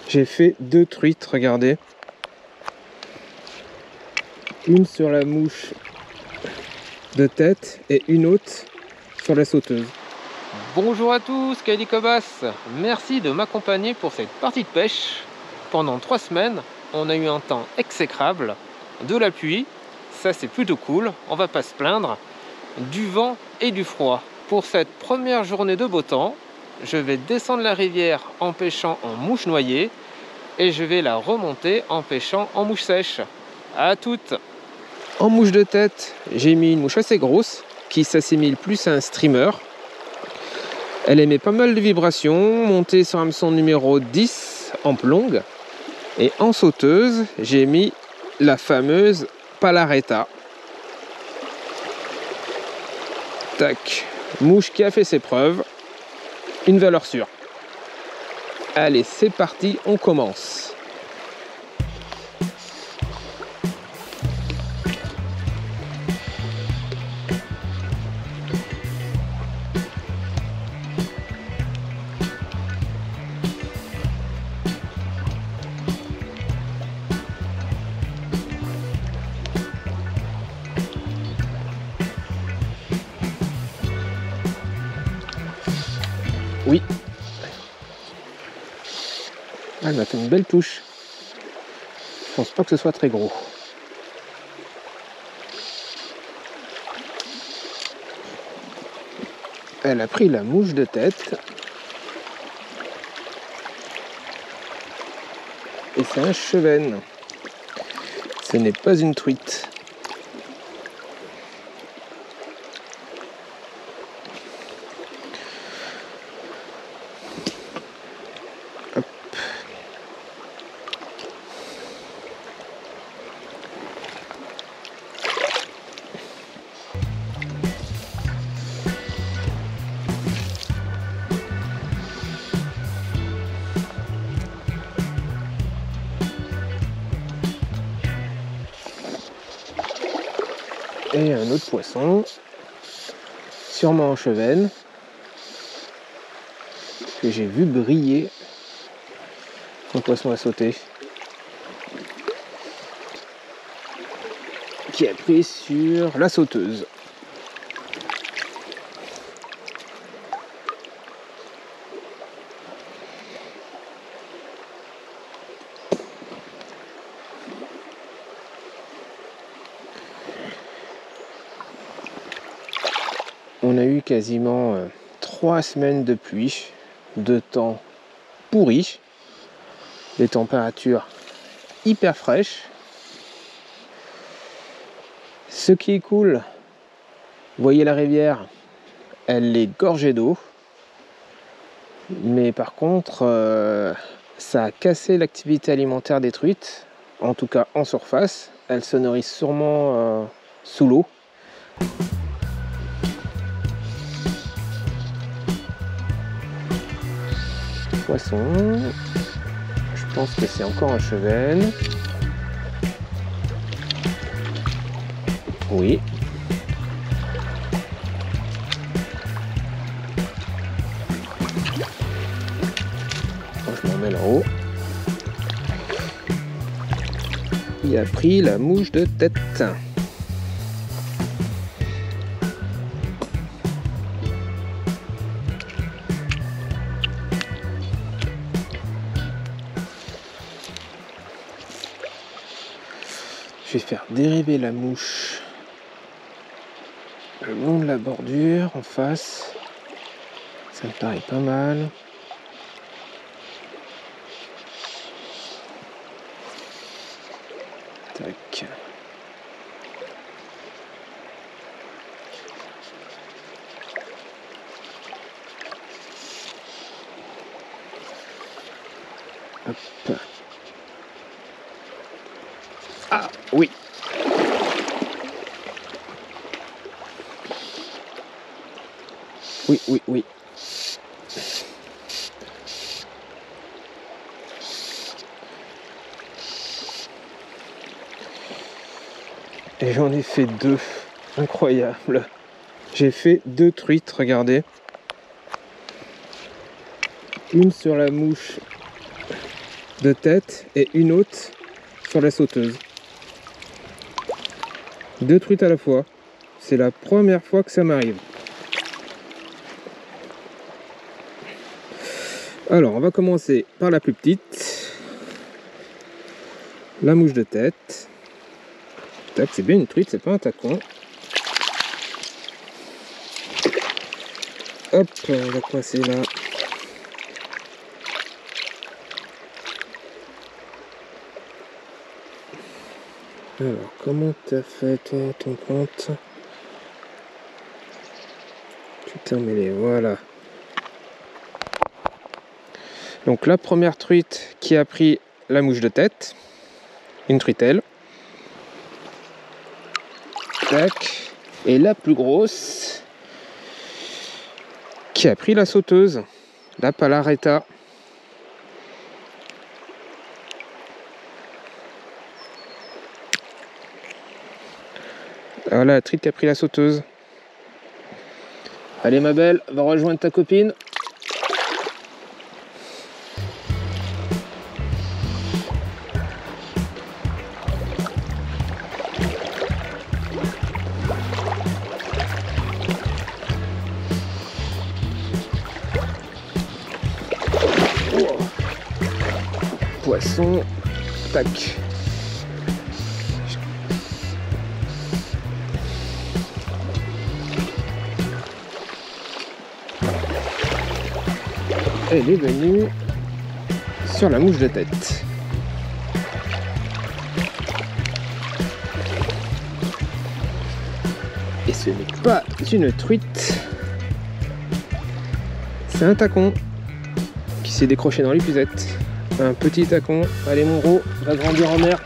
J'ai fait 2 truites, regardez. Une sur la mouche de tête et une autre sur la sauteuse. Bonjour à tous, Kylie Cobas. Merci de m'accompagner pour cette partie de pêche. Pendant 3 semaines, on a eu un temps exécrable, de la pluie, ça c'est plutôt cool, on va pas se plaindre, du vent et du froid. Pour cette première journée de beau temps, je vais descendre la rivière en pêchant en mouche noyée et je vais la remonter en pêchant en mouche sèche. À toutes. En mouche de tête, j'ai mis une mouche assez grosse qui s'assimile plus à un streamer. Elle émet pas mal de vibrations, montée sur hameçon numéro 10 en plonge. Et en sauteuse, j'ai mis la fameuse Palaretta. Tac, mouche qui a fait ses preuves, une valeur sûre. Allez, c'est parti, on commence. Oui. Elle m'a fait une belle touche. Je pense pas que ce soit très gros. Elle a pris la mouche de tête. Et c'est un chevenne. Ce n'est pas une truite. Hop. Et un autre poisson, sûrement en chevenne, que j'ai vu briller. Un poisson à sauter qui a pris sur la sauteuse. On a eu quasiment 3 semaines de pluie, de temps pourri, des températures hyper fraîches. Ce qui est cool, vous voyez la rivière, elle est gorgée d'eau, mais par contre, ça a cassé l'activité alimentaire des truites, en tout cas en surface. Elles se nourrissent sûrement sous l'eau. Poisson, je pense que c'est encore un chevenne. Oui. Je m'en mets là-haut. Il a pris la mouche de tête. Je vais faire dériver la mouche le long de la bordure en face. Ça me paraît pas mal. Tac. Hop. Ah oui. Oui, oui, oui. Et j'en ai fait 2. Incroyable. J'ai fait 2 truites, regardez. Une sur la mouche de tête et une autre sur la sauteuse. 2 truites à la fois. C'est la première fois que ça m'arrive. Alors, on va commencer par la plus petite. La mouche de tête. Tac, c'est bien une truite, c'est pas un tacon. Hop, on va coincer là. Alors, comment t'as fait toi, ton compte? Tu t'es emmêlé, voilà. Donc la première truite qui a pris la mouche de tête, une truitelle. Tac. Et la plus grosse qui a pris la sauteuse, la Palaretta. Voilà la truite qui a pris la sauteuse. Allez ma belle, va rejoindre ta copine. Oh. Poisson, tac. Elle est venue sur la mouche de tête. Et ce n'est pas une truite, c'est un tacon qui s'est décroché dans l'épuisette. Un petit tacon. Allez mon gros, va grandir en mer.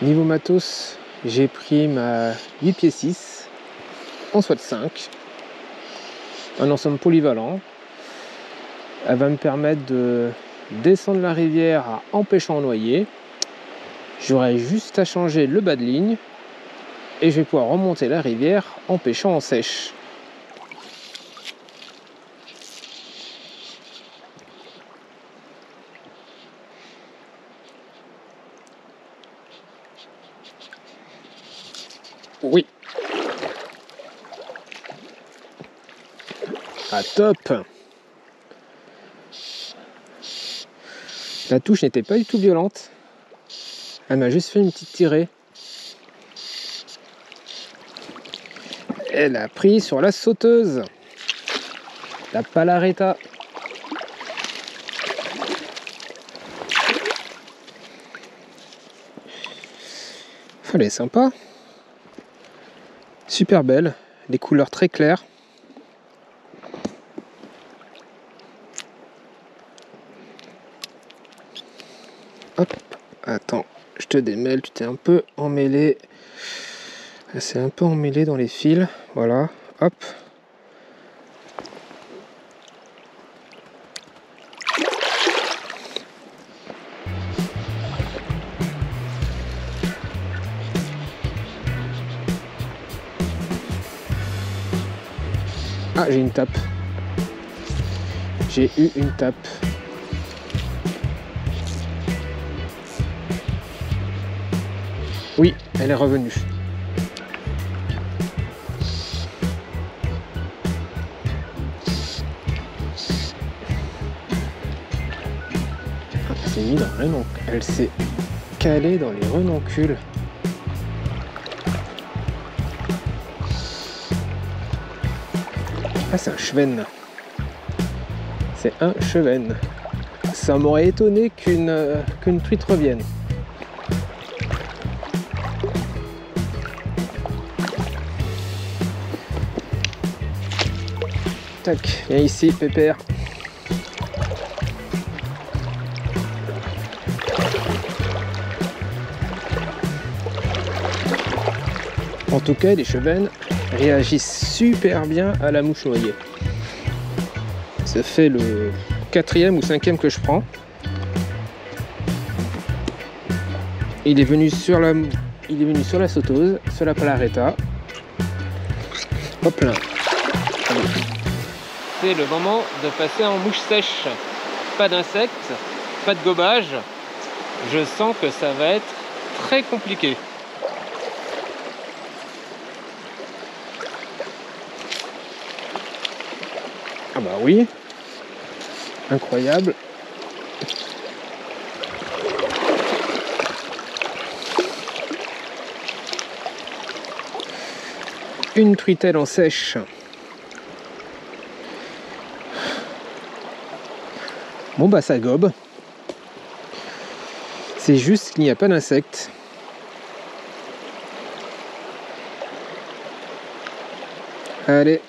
Niveau matos, j'ai pris ma 8 pieds 6 en SWAT 5, un ensemble polyvalent. Elle va me permettre de descendre la rivière en pêchant en noyer. J'aurai juste à changer le bas de ligne et je vais pouvoir remonter la rivière en pêchant en sèche. Oui. Ah top. La touche n'était pas du tout violente. Elle m'a juste fait une petite tirée. Elle a pris sur la sauteuse. La Palaretta. Elle est sympa. Super belle, des couleurs très claires. Hop, attends, je te démêle, tu t'es un peu emmêlé. Elle s'est un peu emmêlée dans les fils, voilà, hop. Ah, j'ai une tape. J'ai eu une tape. Oui, elle est revenue. Elle s'est mise dans le renonc. Elle s'est calée dans les renoncules. Ah, c'est un chevenne. C'est un chevenne. Ça m'aurait étonné qu'une truite revienne. Tac, viens ici, pépère. En tout cas, les chevennes, réagissent super bien à la mouche noyée. Ça fait le 4e ou 5e que je prends. Il est venu sur la sauteuse, sur la palaretta. Hop là. C'est le moment de passer en mouche sèche. Pas d'insectes, pas de gobage. Je sens que ça va être très compliqué. Ah bah oui. Incroyable. Une truitelle en sèche. Bon bah ça gobe. C'est juste qu'il n'y a pas d'insectes. Allez.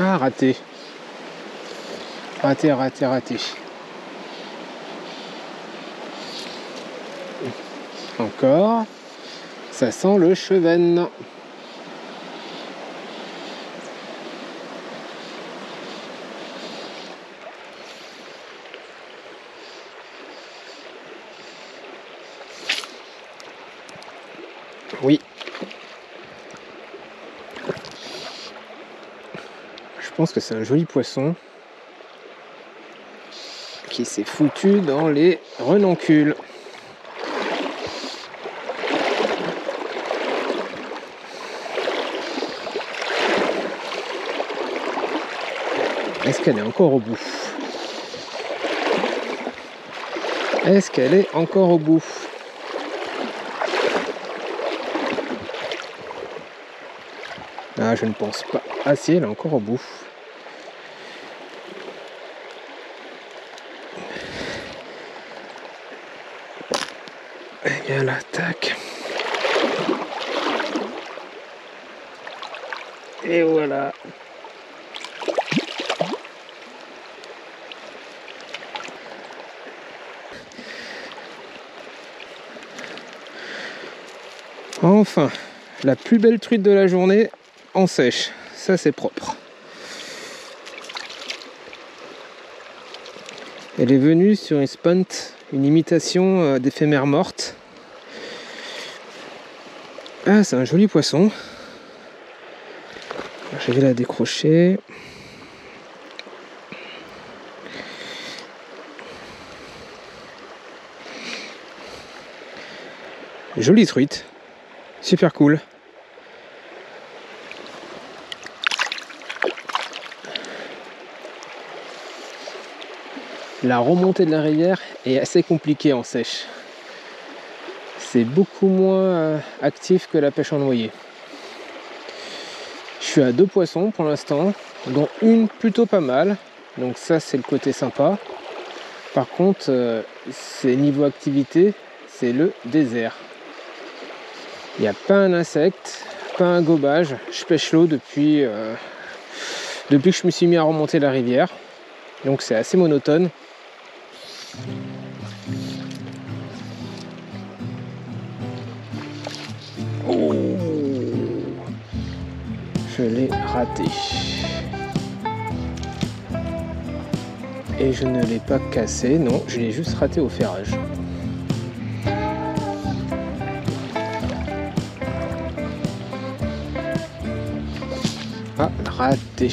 Ah, raté. Raté. Encore. Ça sent le chevenne. Oui. Je pense que c'est un joli poisson qui s'est foutu dans les renoncules. Est-ce qu'elle est encore au bout? Est-ce qu'elle est encore au bout? Ah, je ne pense pas. Ah si, elle est encore au bout. Et bien là, tac. Et voilà. Enfin, la plus belle truite de la journée en sèche. Ça, c'est propre. Elle est venue sur une spunt, une imitation d'éphémère morte. Ah, c'est un joli poisson. Je vais la décrocher. Jolie truite. Super cool. La remontée de la rivière est assez compliquée en sèche. C'est beaucoup moins actif que la pêche en noyer. Je suis à 2 poissons pour l'instant, dont une plutôt pas mal. Donc ça, c'est le côté sympa. Par contre, c'est niveau activité, c'est le désert. Il n'y a pas un insecte, pas un gobage. Je pêche l'eau depuis que je me suis mis à remonter la rivière. Donc c'est assez monotone. Oh, je l'ai raté. Et je ne l'ai pas cassé, non, je l'ai juste raté au ferrage. Ah, raté.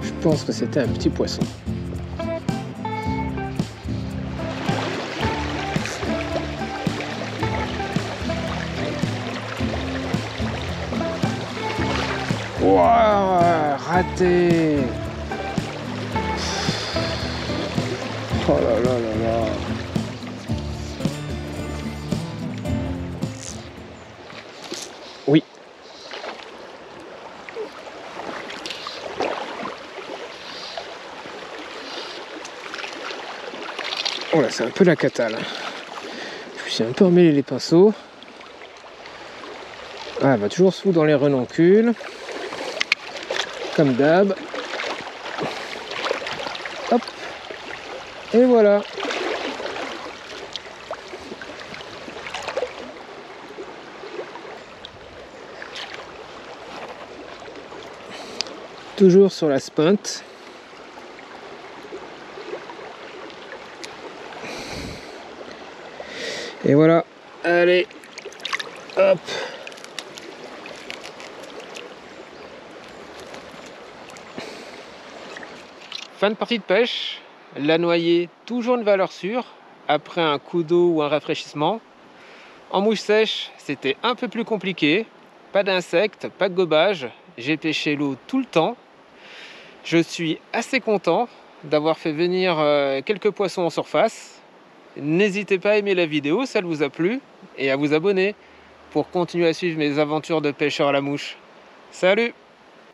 Je pense que c'était un petit poisson. Wow, raté. Oh là là là là. Oui. Oh là, c'est un peu la cata là. Je me suis un peu emmêlé les pinceaux. Ah, elle va toujours se foutre dans les renoncules. comme d'hab. Hop. Et voilà. Toujours sur la spinte. Et voilà. Allez. Hop. Fin de partie de pêche. La noyée, toujours une valeur sûre, après un coup d'eau ou un rafraîchissement. En mouche sèche, c'était un peu plus compliqué. Pas d'insectes, pas de gobage. J'ai pêché l'eau tout le temps. Je suis assez content d'avoir fait venir quelques poissons en surface. N'hésitez pas à aimer la vidéo si elle vous a plu et à vous abonner pour continuer à suivre mes aventures de pêcheur à la mouche. Salut!